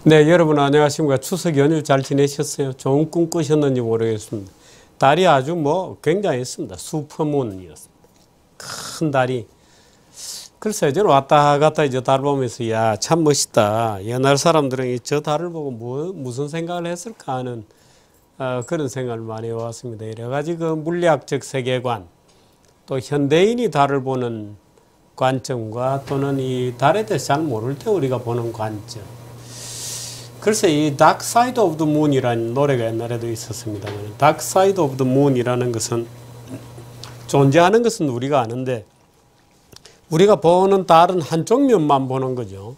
네, 여러분 안녕하십니까. 추석 연휴 잘 지내셨어요? 좋은 꿈 꾸셨는지 모르겠습니다. 달이 아주 굉장했습니다. 슈퍼문이었습니다. 큰 달이. 글쎄요, 저는 왔다 갔다 이제 달 보면서, 야, 참 멋있다. 옛날 사람들은 저 달을 보고 무슨 생각을 했을까 하는 그런 생각을 많이 해왔습니다. 여러 가지 그 물리학적 세계관, 또 현대인이 달을 보는 관점과 또는 이 달에 대해서 잘 모를 때 우리가 보는 관점. 글쎄, 이 Dark Side of the Moon이라는 노래가 옛날에도 있었습니다만, Dark Side of the Moon이라는 것은 존재하는 것은 우리가 아는데, 우리가 보는 달은 한쪽 면만 보는 거죠.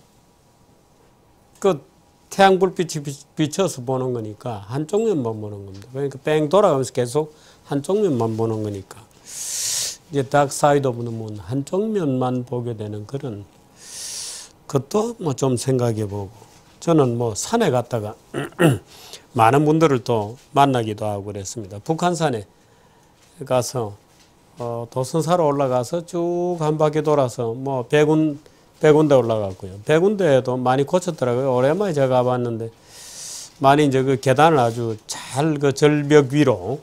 그 태양 불빛이 비쳐서 보는 거니까 한쪽 면만 보는 겁니다. 그러니까 뺑 돌아가면서 계속 한쪽 면만 보는 거니까. 이제 Dark Side of the Moon, 한쪽 면만 보게 되는 그런 것도 좀 생각해 보고. 저는 산에 갔다가 많은 분들을 또 만나기도 하고 그랬습니다. 북한산에 가서 도선사로 올라가서 쭉 한 바퀴 돌아서 100군데 올라갔고요. 100군데에도 많이 고쳤더라고요. 오랜만에 제가 가봤는데 많이 이제 그 계단을 아주 잘 그 절벽 위로,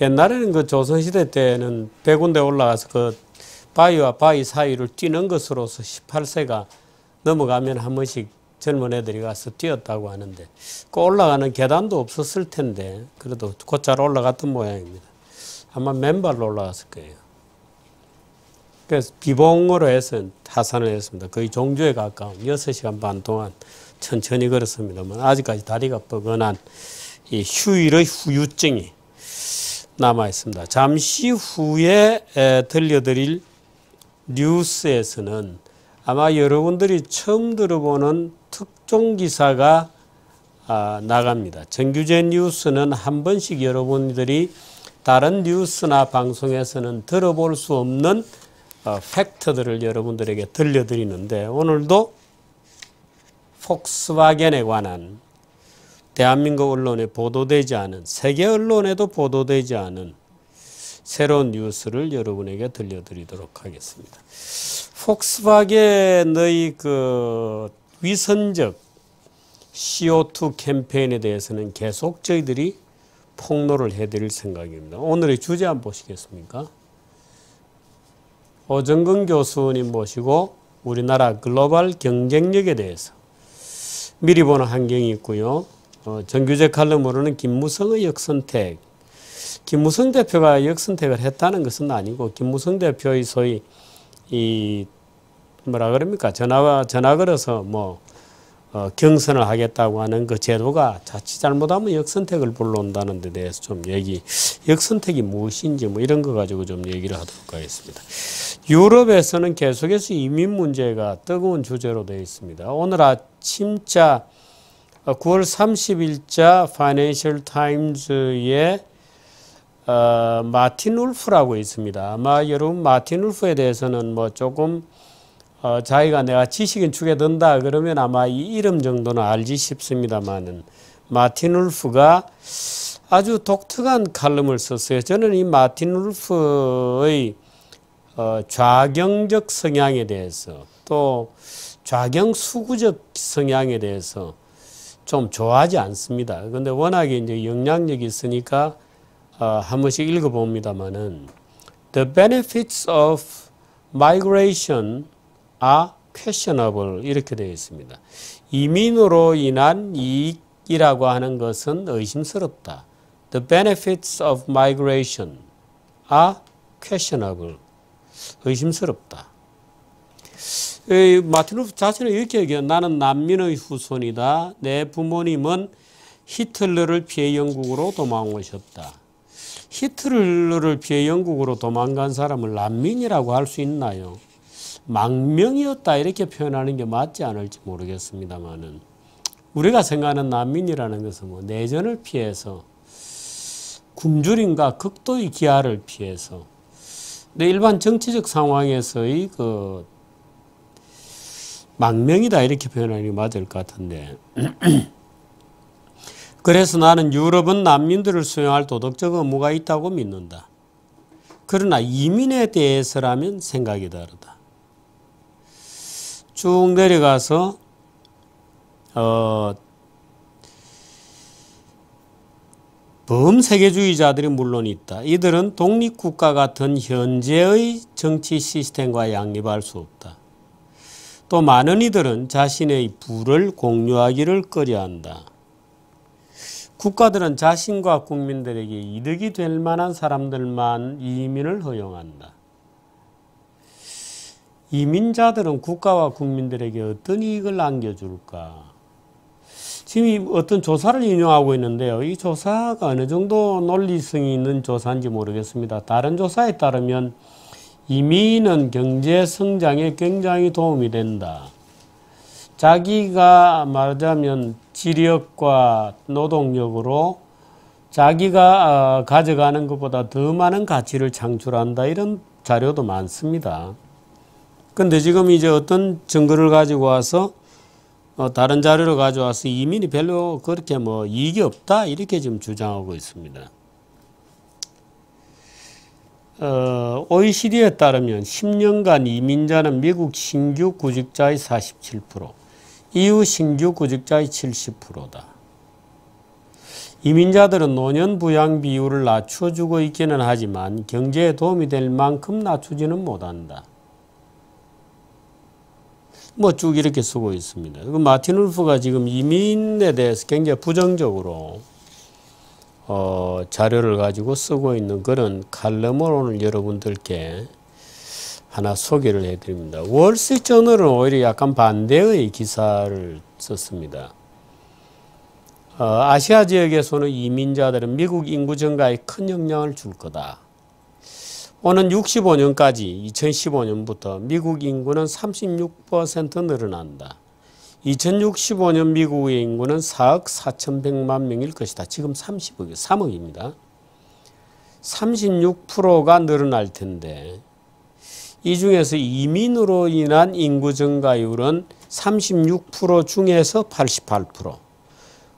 옛날에는 그 조선시대 때는 100군데 올라가서 그 바위와 바위 사이를 뛰는 것으로서 18세가 넘어가면 한 번씩 젊은 애들이 가서 뛰었다고 하는데, 그 올라가는 계단도 없었을 텐데 그래도 곧잘 올라갔던 모양입니다. 아마 맨발로 올라갔을 거예요. 그래서 비봉으로 해서 하산을 했습니다. 거의 종주에 가까운 6시간 반 동안 천천히 걸었습니다만 아직까지 다리가 뻐근한 이 휴일의 후유증이 남아 있습니다. 잠시 후에 들려드릴 뉴스에서는 아마 여러분들이 처음 들어보는 특종 기사가 나갑니다. 정규제 뉴스는 한 번씩 여러분들이 다른 뉴스나 방송에서는 들어볼 수 없는 팩트들을 여러분들에게 들려드리는데, 오늘도 폭스바겐에 관한 대한민국 언론에 보도되지 않은, 세계 언론에도 보도되지 않은 새로운 뉴스를 여러분에게 들려드리도록 하겠습니다. 폭스바겐의 그 위선적 CO2 캠페인에 대해서는 계속 저희들이 폭로를 해드릴 생각입니다. 오늘의 주제 한번 보시겠습니까? 오정근 교수님 모시고 우리나라 글로벌 경쟁력에 대해서 미리 보는 환경이 있고요. 정규제 칼럼으로는 김무성의 역선택. 김무성 대표가 역선택을 했다는 것은 아니고, 김무성 대표의 소위 전화 걸어서 경선을 하겠다고 하는 그 제도가 자칫 잘못하면 역선택을 불러온다는 데 대해서 좀 역선택이 무엇인지 이런 거 가지고 좀 얘기를 하도록 하겠습니다. 유럽에서는 계속해서 이민 문제가 뜨거운 주제로 되어 있습니다. 오늘 아침자 9월 30일자 파이낸셜 타임즈에 마틴 울프라고 있습니다. 아마 여러분 마틴 울프에 대해서는 조금 자기가 내가 지식인 축에 든다 그러면 아마 이 이름 정도는 알지 싶습니다만은, 마틴 울프가 아주 독특한 칼럼을 썼어요. 저는 이 마틴 울프의 좌경적 성향에 대해서, 또 좌경수구적 성향에 대해서 좀 좋아하지 않습니다. 그런데 워낙에 이제 영향력이 있으니까 한 번씩 읽어봅니다만은, The benefits of migration are questionable 이렇게 되어 있습니다. 이민으로 인한 이익이라고 하는 것은 의심스럽다. The benefits of migration are questionable. 의심스럽다. 마틴 루프 자신은 이렇게 얘기해요. 나는 난민의 후손이다. 내 부모님은 히틀러를 피해 영국으로 도망오셨다. 히틀러를 피해 영국으로 도망간 사람을 난민이라고 할 수 있나요? 망명이었다 이렇게 표현하는 게 맞지 않을지 모르겠습니다만은, 우리가 생각하는 난민이라는 것은 내전을 피해서, 굶주림과 극도의 기아를 피해서, 근데 일반 정치적 상황에서의 그 망명이다 이렇게 표현하는 게 맞을 것 같은데 그래서 나는 유럽은 난민들을 수용할 도덕적 의무가 있다고 믿는다. 그러나 이민에 대해서라면 생각이 다르다. 쭉 내려가서 범세계주의자들이 물론 있다. 이들은 독립국가 같은 현재의 정치 시스템과 양립할 수 없다. 또 많은 이들은 자신의 부를 공유하기를 꺼려한다. 국가들은 자신과 국민들에게 이득이 될 만한 사람들만 이민을 허용한다. 이민자들은 국가와 국민들에게 어떤 이익을 안겨줄까? 지금 어떤 조사를 인용하고 있는데요. 이 조사가 어느 정도 논리성이 있는 조사인지 모르겠습니다. 다른 조사에 따르면 이민은 경제 성장에 굉장히 도움이 된다. 자기가 말하자면 지력과 노동력으로 자기가 가져가는 것보다 더 많은 가치를 창출한다. 이런 자료도 많습니다. 근데 지금 이제 어떤 증거를 가지고 와서 다른 자료를 가져와서 이민이 별로 그렇게 뭐 이익이 없다 이렇게 지금 주장하고 있습니다. OECD에 따르면 10년간 이민자는 미국 신규 구직자의 47%, EU 신규 구직자의 70%다. 이민자들은 노년 부양 비율을 낮춰주고 있기는 하지만 경제에 도움이 될 만큼 낮추지는 못한다. 뭐 쭉 이렇게 쓰고 있습니다. 마틴 울프가 지금 이민에 대해서 굉장히 부정적으로 자료를 가지고 쓰고 있는 그런 칼럼을 오늘 여러분들께 하나 소개를 해드립니다. 월스트리트저널은 오히려 약간 반대의 기사를 썼습니다. 아시아 지역에서는 이민자들은 미국 인구 증가에 큰 영향을 줄 거다. 오는 65년까지 2015년부터 미국 인구는 36% 늘어난다. 2065년 미국의 인구는 4억 4,100만 명일 것이다. 지금 30억, 3억입니다. 36%가 늘어날 텐데 이 중에서 이민으로 인한 인구 증가율은 36% 중에서 88%.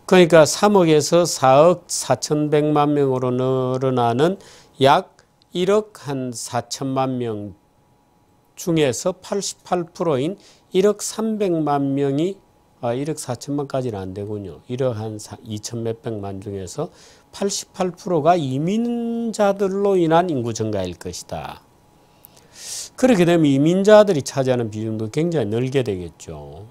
그러니까 3억에서 4억 4,100만 명으로 늘어나는 약 1억 한 4천만 명 중에서 88%인 1억 300만 명이 1억 4천만까지는 안 되군요. 1억 한 2천 몇백만 중에서 88%가 이민자들로 인한 인구 증가일 것이다. 그렇게 되면 이민자들이 차지하는 비중도 굉장히 늘게 되겠죠.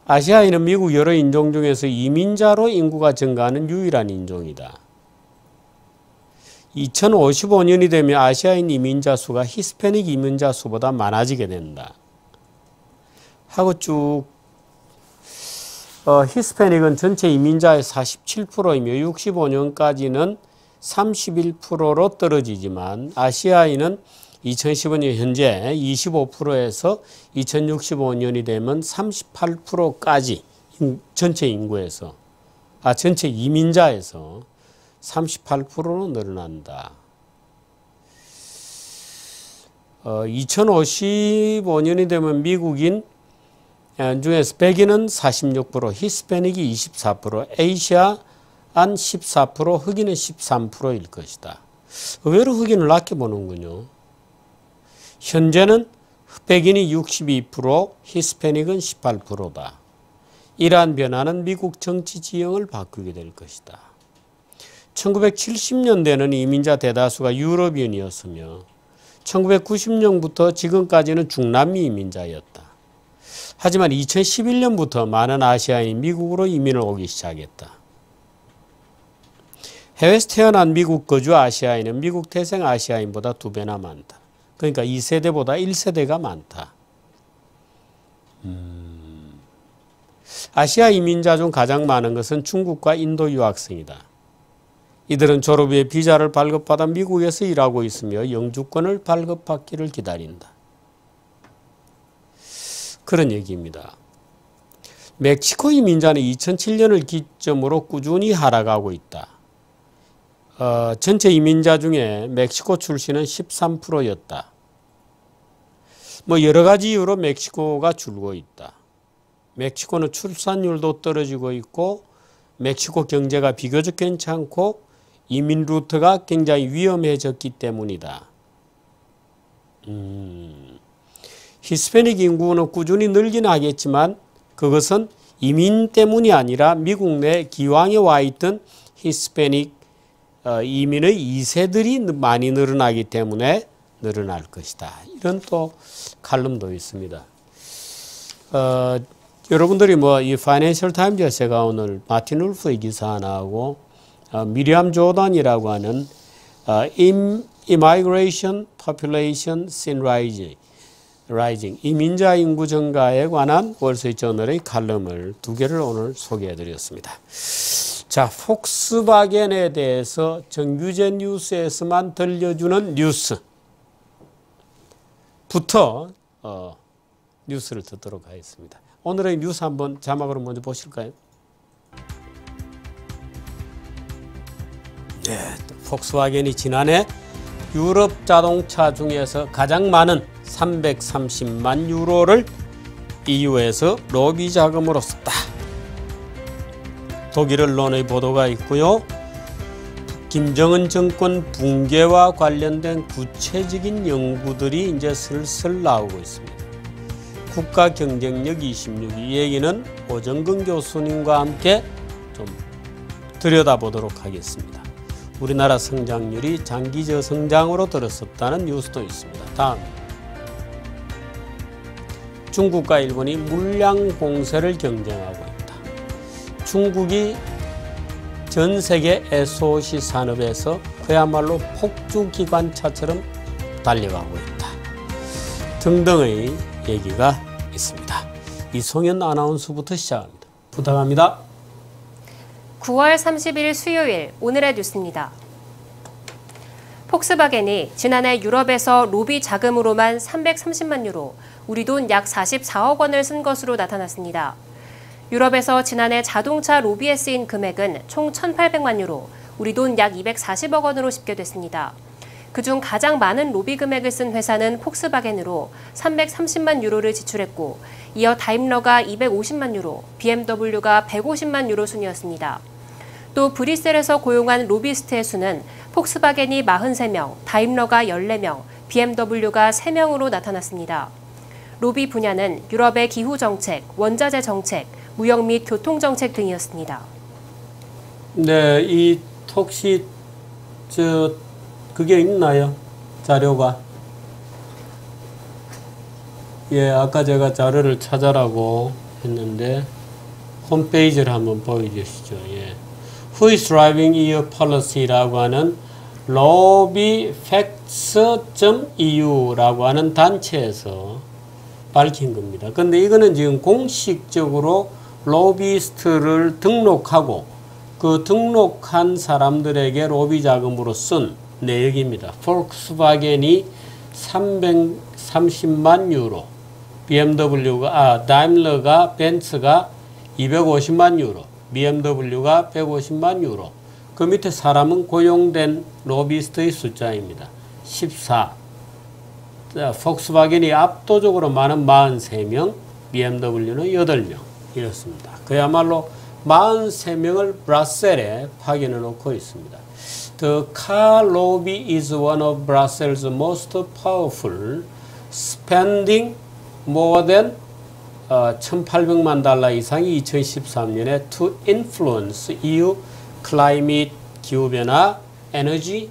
아시아인은 미국 여러 인종 중에서 이민자로 인구가 증가하는 유일한 인종이다. 2055년이 되면 아시아인 이민자 수가 히스패닉 이민자 수보다 많아지게 된다. 하고 쭉 히스패닉은 전체 이민자의 47%이며 65년까지는 31%로 떨어지지만 아시아인은 2015년 현재 25%에서 2065년이 되면 38%까지 전체 인구에서 전체 이민자에서 38%로 늘어난다. 2055년이 되면 미국인 중에서 백인은 46%, 히스패닉이 24%, 에이시안 14%, 흑인은 13%일 것이다. 의외로 흑인을 낮게 보는군요. 현재는 백인이 62%, 히스패닉은 18%다. 이러한 변화는 미국 정치 지형을 바꾸게 될 것이다. 1970년대는 이민자 대다수가 유럽인이었으며 1990년부터 지금까지는 중남미 이민자였다. 하지만 2011년부터 많은 아시아인이 미국으로 이민을 오기 시작했다. 해외에서 태어난 미국 거주 아시아인은 미국 태생 아시아인보다 2배나 많다. 그러니까 2세대보다 1세대가 많다. 아시아 이민자 중 가장 많은 것은 중국과 인도 유학생이다. 이들은 졸업 후에 비자를 발급받아 미국에서 일하고 있으며 영주권을 발급받기를 기다린다. 그런 얘기입니다. 멕시코 이민자는 2007년을 기점으로 꾸준히 하락하고 있다. 전체 이민자 중에 멕시코 출신은 13%였다. 여러 가지 이유로 멕시코가 줄고 있다. 멕시코는 출산율도 떨어지고 있고 멕시코 경제가 비교적 괜찮고 이민 루트가 굉장히 위험해졌기 때문이다. 히스패닉 인구는 꾸준히 늘긴 하겠지만 그것은 이민 때문이 아니라 미국 내 기왕에 와 있던 히스패닉 이민의 2세들이 많이 늘어나기 때문에 늘어날 것이다. 이런 또 칼럼도 있습니다. 여러분들이 뭐 이 파이낸셜 타임즈에 제가 오늘 마틴 울프의 기사 하나하고 미리암 조던이라고 하는 Immigration Population Sin Rising 이민자 인구 증가에 관한 월스트리트저널의 칼럼을 두 개를 오늘 소개해 드렸습니다. 자, 폭스바겐에 대해서 정규제 뉴스에서만 들려주는 뉴스부터 뉴스를 듣도록 하겠습니다. 오늘의 뉴스 한번 자막으로 먼저 보실까요? 네, 폭스바겐이 지난해 유럽 자동차 중에서 가장 많은 330만 유로를 EU에서 로비 자금으로 썼다. 독일 언론의 보도가 있고요. 김정은 정권 붕괴와 관련된 구체적인 연구들이 이제 슬슬 나오고 있습니다. 국가 경쟁력 26, 이 얘기는 오정근 교수님과 함께 좀 들여다보도록 하겠습니다. 우리나라 성장률이 장기 저성장으로 들어섰다는 뉴스도 있습니다. 다음, 중국과 일본이 물량 공세를 경쟁하고 있다. 중국이 전 세계 SOC 산업에서 그야말로 폭주기관차처럼 달려가고 있다. 등등의 얘기가 있습니다. 이송현 아나운서부터 시작합니다. 부탁합니다. 9월 30일 수요일 오늘의 뉴스입니다. 폭스바겐이 지난해 유럽에서 로비 자금으로만 330만 유로, 우리 돈 약 44억 원을 쓴 것으로 나타났습니다. 유럽에서 지난해 자동차 로비에 쓰인 금액은 총 1,800만 유로, 우리 돈 약 240억 원으로 집계됐습니다. 그중 가장 많은 로비 금액을 쓴 회사는 폭스바겐으로 330만 유로를 지출했고, 이어 다임러가 250만 유로, BMW가 150만 유로 순이었습니다. 또 브뤼셀에서 고용한 로비스트의 수는 폭스바겐이 43명, 다임러가 14명, BMW가 3명으로 나타났습니다. 로비 분야는 유럽의 기후정책, 원자재 정책, 무역 및 교통정책 등이었습니다. 네, 이 혹시 그게 있나요? 자료가? 예, 아까 제가 자료를 찾아라고 했는데 홈페이지를 한번 보여주시죠. 예. Who is driving your policy라고 하는 lobbyfacts.eu라고 하는 단체에서 밝힌 겁니다. 근데 이거는 지금 공식적으로 로비스트를 등록하고 그 등록한 사람들에게 로비 자금으로 쓴 내역입니다. 폭스바겐이 330만 유로, 다임러가 벤츠가 250만 유로, BMW가 150만 유로. 그 밑에 사람은 고용된 로비스트의 숫자입니다. 14. 폭스바겐이 압도적으로 많은 43명, BMW는 8명 이렇습니다. 그야말로 43명을 브뤼셀에 파견해 놓고 있습니다. The car lobby is one of Brussels' most powerful, spending more than 1,800만 달러 이상이 2013년에 to influence EU climate 기후변화, energy,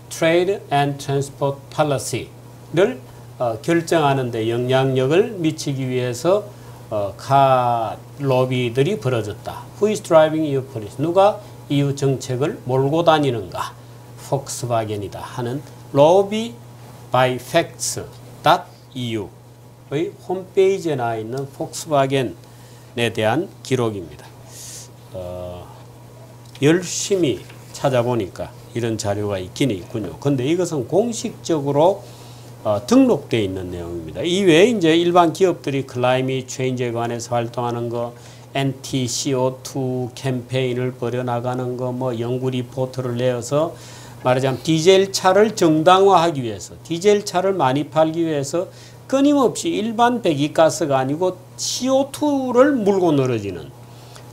trade and transport policy를 결정하는 데 영향력을 미치기 위해서 카 로비들이 벌어졌다. Who is driving EU policy? 누가 EU 정책을 몰고 다니는가? 폭스바겐이다 하는 lobby by facts.eu 의 홈페이지에 나와 있는 폭스바겐에 대한 기록입니다. 열심히 찾아보니까 이런 자료가 있긴 있군요. 근데 이것은 공식적으로 등록되어 있는 내용입니다. 이외에 이제 일반 기업들이 클라이밋 체인지에 관해서 활동하는 거, anti CO2 캠페인을 벌여나가는 거, 뭐 연구 리포트를 내어서 말하자면 디젤 차를 정당화하기 위해서, 디젤 차를 많이 팔기 위해서 끊임없이 일반 배기가스가 아니고 CO2를 물고 늘어지는,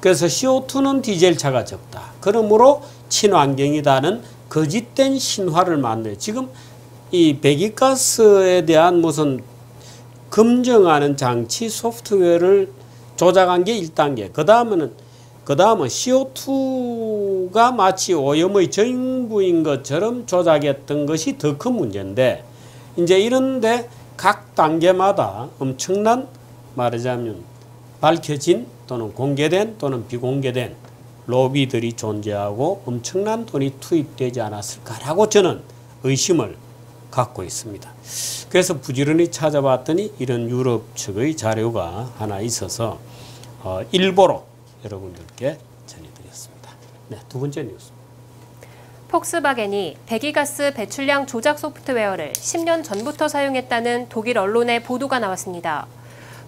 그래서 CO2는 디젤차가 적다. 그러므로 친환경이다는 거짓된 신화를 만들어요. 지금 이 배기가스에 대한 무슨 검증하는 장치 소프트웨어를 조작한 게 1단계. 그 다음은 CO2가 마치 오염의 전부인 것처럼 조작했던 것이 더 큰 문제인데, 이제 이런데 각 단계마다 엄청난, 말하자면 밝혀진 또는 공개된 또는 비공개된 로비들이 존재하고 엄청난 돈이 투입되지 않았을까라고 저는 의심을 갖고 있습니다. 그래서 부지런히 찾아봤더니 이런 유럽 측의 자료가 하나 있어서 일보로 여러분들께 전해드렸습니다. 네, 두 번째 뉴스. 폭스바겐이 배기가스 배출량 조작 소프트웨어를 10년 전부터 사용했다는 독일 언론의 보도가 나왔습니다.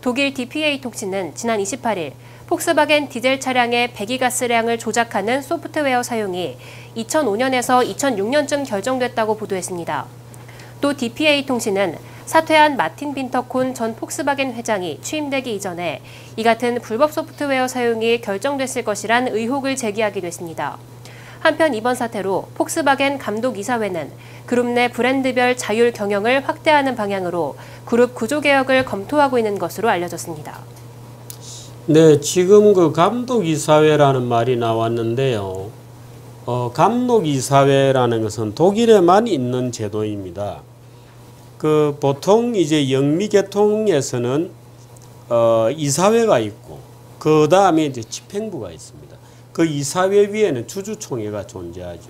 독일 DPA 통신은 지난 28일 폭스바겐 디젤 차량의 배기가스량을 조작하는 소프트웨어 사용이 2005년에서 2006년쯤 결정됐다고 보도했습니다. 또 DPA 통신은 사퇴한 마틴 빈터콘 전 폭스바겐 회장이 취임되기 이전에 이 같은 불법 소프트웨어 사용이 결정됐을 것이란 의혹을 제기하기도 했습니다. 한편 이번 사태로 폭스바겐 감독이사회는 그룹 내 브랜드별 자율 경영을 확대하는 방향으로 그룹 구조 개혁을 검토하고 있는 것으로 알려졌습니다. 네, 지금 그 감독이사회라는 말이 나왔는데요. 감독이사회라는 것은 독일에만 있는 제도입니다. 그 보통 이제 영미계통에서는 이사회가 있고 그 다음에 이제 집행부가 있습니다. 그 이사회 위에는 주주총회가 존재하죠.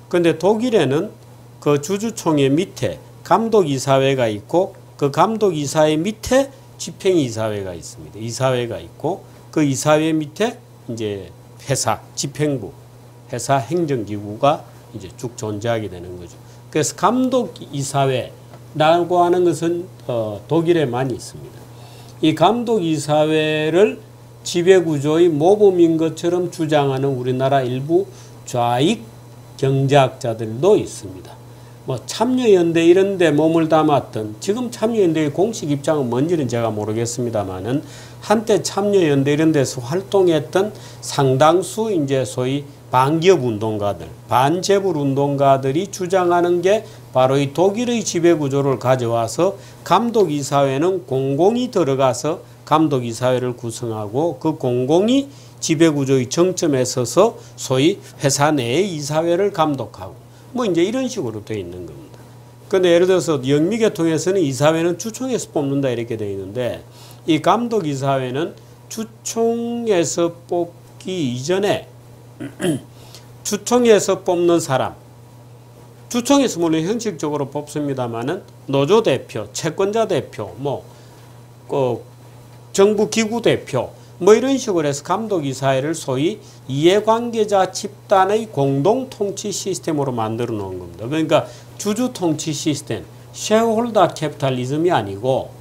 그런데 독일에는 그 주주총회 밑에 감독이사회가 있고 그 감독이사회 밑에 집행이사회가 있습니다. 이사회가 있고 그 이사회 밑에 이제 회사, 집행부, 회사 행정기구가 이제 쭉 존재하게 되는 거죠. 그래서 감독이사회라고 하는 것은 독일에만 있습니다. 이 감독이사회를 지배구조의 모범인 것처럼 주장하는 우리나라 일부 좌익 경제학자들도 있습니다. 뭐 참여연대 이런 데 몸을 담았던, 지금 참여연대의 공식 입장은 뭔지는 제가 모르겠습니다만은 한때 참여연대 이런 데서 활동했던 상당수 이제 소위 반기업 운동가들, 반재벌 운동가들이 주장하는 게 바로 이 독일의 지배구조를 가져와서 감독이사회는 공공이 들어가서 감독이사회를 구성하고 그 공공이 지배구조의 정점에 서서 소위 회사 내의 이사회를 감독하고 뭐 이제 이런 식으로 되어 있는 겁니다. 그런데 예를 들어서 영미계통에서는 이사회는 주총에서 뽑는다 이렇게 되어 있는데 이 감독이사회는 주총에서 뽑기 이전에 주총에서 뽑는 사람, 주총에서 물론 형식적으로 뽑습니다만은 노조 대표, 채권자 대표, 정부 기구 대표 뭐 이런 식으로 해서 감독이사회를 소위 이해관계자 집단의 공동 통치 시스템으로 만들어 놓은 겁니다. 그러니까 주주 통치 시스템, 쉐어홀더 캐피탈리즘이 아니고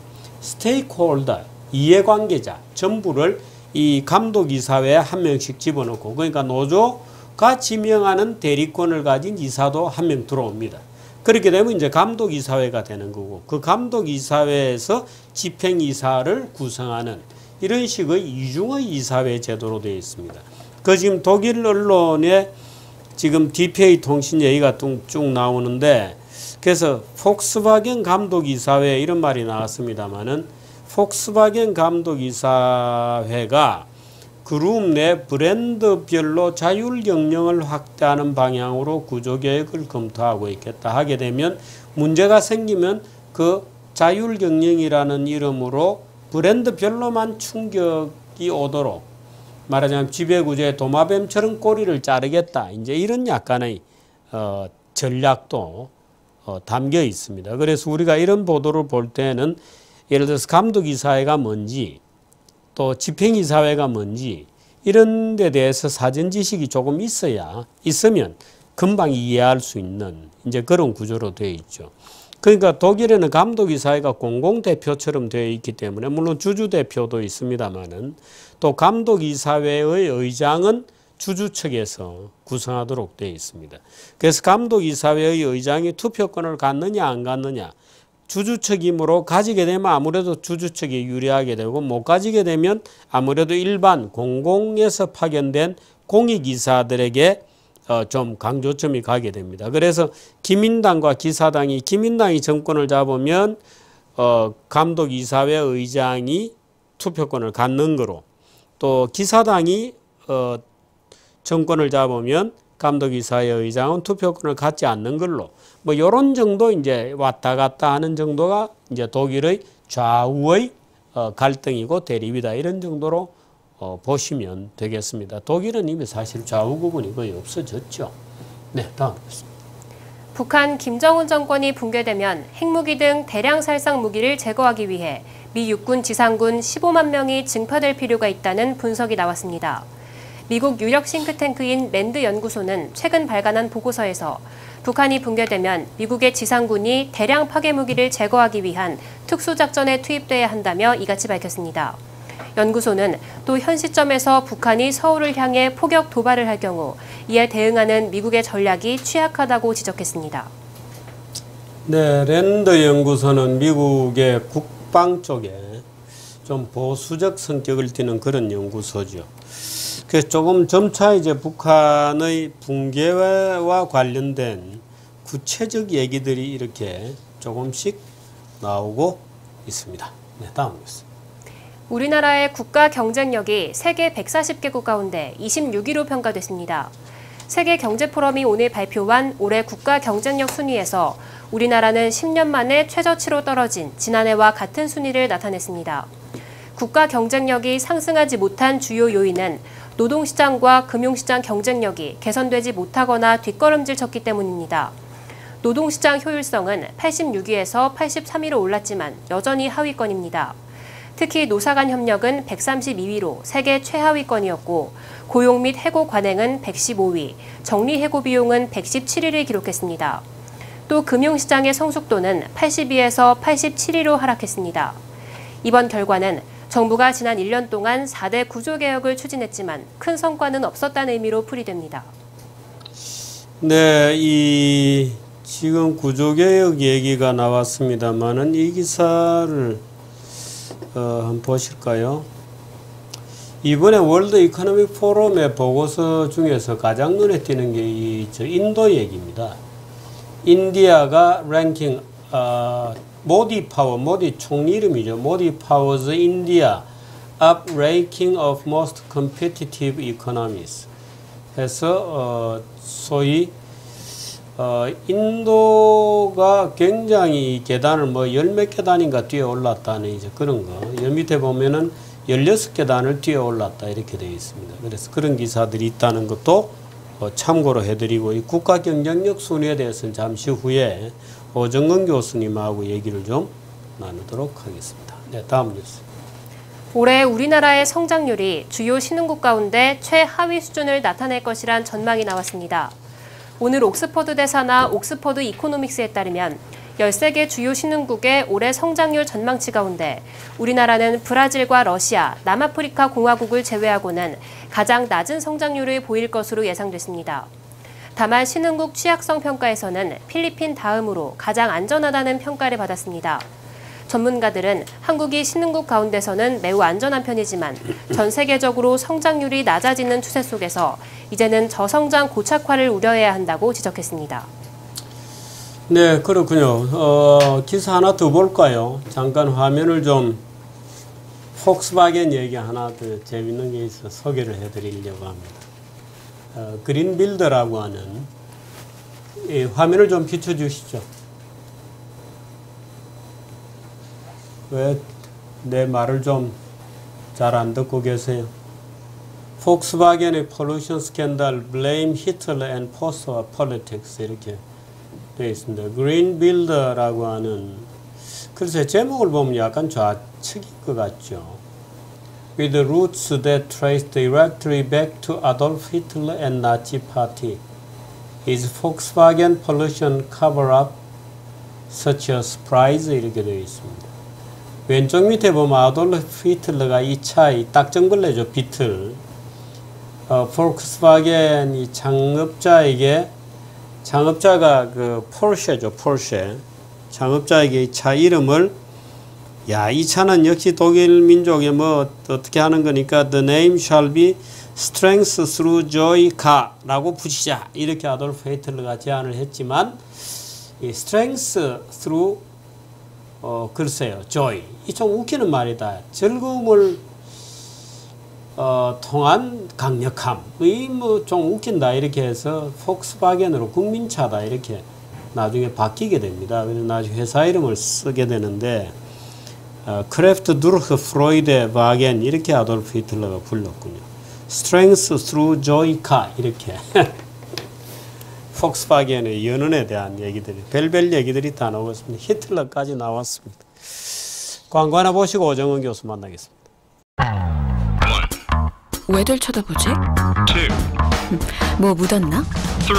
스테이크홀더, 이해관계자 전부를 이 감독이사회에 한 명씩 집어넣고, 그러니까 노조가 지명하는 대리권을 가진 이사도 한 명 들어옵니다. 그렇게 되면 이제 감독이사회가 되는 거고, 그 감독이사회에서 집행이사를 구성하는 이런 식의 이중의 이사회 제도로 되어 있습니다. 그 지금 독일 언론에 지금 DPA 통신 얘기가 쭉 나오는데, 그래서 폭스바겐 감독이사회 이런 말이 나왔습니다만은 폭스바겐 감독이사회가 그룹 내 브랜드별로 자율 경영을 확대하는 방향으로 구조개혁을 검토하고 있겠다 하게 되면, 문제가 생기면 그 자율 경영이라는 이름으로 브랜드별로만 충격이 오도록, 말하자면 지배구조의 도마뱀처럼 꼬리를 자르겠다, 이제 이런 약간의 전략도 담겨 있습니다. 그래서 우리가 이런 보도를 볼 때는 예를 들어서 감독이사회가 뭔지 또 집행이사회가 뭔지 이런 데 대해서 사전 지식이 조금 있으면 금방 이해할 수 있는 이제 그런 구조로 되어 있죠. 그러니까 독일에는 감독이사회가 공공대표처럼 되어 있기 때문에, 물론 주주대표도 있습니다만은 또 감독이사회의 의장은 주주 측에서 구성하도록 되어 있습니다. 그래서 감독이사회의 의장이 투표권을 갖느냐 안 갖느냐, 주주 측이므로 가지게 되면 아무래도 주주 측이 유리하게 되고, 못 가지게 되면 아무래도 일반 공공에서 파견된 공익이사들에게 좀 강조점이 가게 됩니다. 그래서 기민당과 기사당이, 기민당이 정권을 잡으면 감독이사회 의장이 투표권을 갖는 거로, 또 기사당이 정권을 잡으면 감독이사회 의장은 투표권을 갖지 않는 걸로 뭐 이런 정도 이제 왔다 갔다 하는 정도가 이제 독일의 좌우의 갈등이고 대립이다 이런 정도로 보시면 되겠습니다. 독일은 이미 사실 좌우 구분이 거의 없어졌죠. 네, 다음 보겠습니다. 북한 김정은 정권이 붕괴되면 핵무기 등 대량 살상 무기를 제거하기 위해 미 육군 지상군 15만 명이 증파될 필요가 있다는 분석이 나왔습니다. 미국 유력 싱크탱크인 랜드 연구소는 최근 발간한 보고서에서 북한이 붕괴되면 미국의 지상군이 대량 파괴 무기를 제거하기 위한 특수작전에 투입돼야 한다며 이같이 밝혔습니다. 연구소는 또 현 시점에서 북한이 서울을 향해 포격 도발을 할 경우 이에 대응하는 미국의 전략이 취약하다고 지적했습니다. 네, 랜드 연구소는 미국의 국방 쪽에 좀 보수적 성격을 띠는 그런 연구소죠. 그래서 조금 점차 이제 북한의 붕괴와 관련된 구체적 얘기들이 이렇게 조금씩 나오고 있습니다. 네, 다음 보겠습니다. 우리나라의 국가 경쟁력이 세계 140개국 가운데 26위로 평가됐습니다. 세계경제포럼이 오늘 발표한 올해 국가 경쟁력 순위에서 우리나라는 10년 만에 최저치로 떨어진 지난해와 같은 순위를 나타냈습니다. 국가 경쟁력이 상승하지 못한 주요 요인은 노동시장과 금융시장 경쟁력이 개선되지 못하거나 뒷걸음질 쳤기 때문입니다. 노동시장 효율성은 86위에서 83위로 올랐지만 여전히 하위권입니다. 특히 노사간 협력은 132위로 세계 최하위권이었고 고용 및 해고 관행은 115위, 정리 해고 비용은 117위를 기록했습니다. 또 금융시장의 성숙도는 82에서 87위로 하락했습니다. 이번 결과는 정부가 지난 1년 동안 4대 구조개혁을 추진했지만 큰 성과는 없었다는 의미로 풀이됩니다. 네, 지금 구조개혁 얘기가 나왔습니다만은 이 기사를 한번 보실까요? 이번에 월드 이코노믹 포럼의 보고서 중에서 가장 눈에 띄는 게 인도 얘기입니다. 인디아가 랭킹 모디 총리 이름이죠. 모디 파워즈 인디아 up ranking of most competitive economies 해서 소위 인도가 굉장히 계단을 뭐 열 몇 계단인가 뛰어 올랐다는 이제 그런 거. 여 밑에 보면은 16계단을 뛰어 올랐다 이렇게 되어 있습니다. 그래서 그런 기사들이 있다는 것도 참고로 해드리고 이 국가 경쟁력 순위에 대해서는 잠시 후에 오정근 교수님하고 얘기를 좀 나누도록 하겠습니다. 네, 다음 뉴스. 올해 우리나라의 성장률이 주요 신흥국 가운데 최하위 수준을 나타낼 것이란 전망이 나왔습니다. 오늘 옥스퍼드 대사나 옥스퍼드 이코노믹스에 따르면 13개 주요 신흥국의 올해 성장률 전망치 가운데 우리나라는 브라질과 러시아, 남아프리카 공화국을 제외하고는 가장 낮은 성장률을 보일 것으로 예상됐습니다. 다만 신흥국 취약성 평가에서는 필리핀 다음으로 가장 안전하다는 평가를 받았습니다. 전문가들은 한국이 신흥국 가운데서는 매우 안전한 편이지만 전 세계적으로 성장률이 낮아지는 추세 속에서 이제는 저성장 고착화를 우려해야 한다고 지적했습니다. 네, 그렇군요. 기사 하나 더 볼까요? 잠깐 화면을 좀 폭스바겐 얘기 하나 더 재밌는 게 있어 소개를 해드리려고 합니다. 그린빌더라고 하는 화면을 좀 비춰주시죠. 왜 내 말을 좀 잘 안 듣고 계세요? 폭스바겐의 폴루션 스캔들, blame Hitler and post-war politics 이렇게 되어 있습니다. 그린빌더라고 하는 글쎄 제목을 보면 약간 좌측일 것 같죠. With roots that trace directly back to Adolf Hitler and Nazi Party, is Volkswagen pollution cover-up such a surprise? 이렇게 되어 있습니다. 왼쪽 밑에 보면 아돌프 히틀러가 이 차, 이 딱정벌레죠, 비틀. 볼크스바겐 이 창업자가 그 포르쉐죠, 포르쉐. 창업자에게 이 차 이름을, 야, 이 차는 역시 독일 민족의 뭐 어떻게 하는 거니까 the name shall be strength through joy car 라고 붙이자. 이렇게 아돌프 히틀러가 제안을 했지만, 이 strength through 글쎄요, joy. 이 좀 웃기는 말이다. 즐거움을 통한 강력함의 뭐 좀 웃긴다 이렇게 해서 폭스바겐으로 국민차다 이렇게 나중에 바뀌게 됩니다. 그래서 나중에 회사 이름을 쓰게 되는데 크래프트 두르흐 프로이데 바겐 이렇게 아돌프 히틀러가 불렀군요. Strength through joy car 이렇게 폭스바겐의 연원에 대한 얘기들이 별별 얘기들이 다 나왔습니다. 히틀러까지 나왔습니다. 광고 하나 보시고 오정은 교수 만나겠습니다. 왜들 쳐다보지? 2, 뭐 묻었나? 3,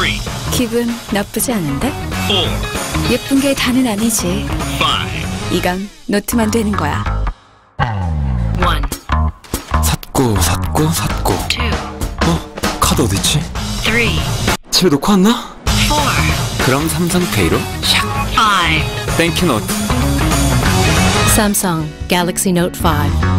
기분 나쁘지 않은데? 4, 예쁜 게 다는 아니지. 5. 이건 노트만 되는 거야. 1, 샀고 2, 카드 어딨지? 3, 집에 놓고 왔나? 4, 그럼 삼성페이로 샥 5. 땡큐 노트 Samsung Galaxy Note 5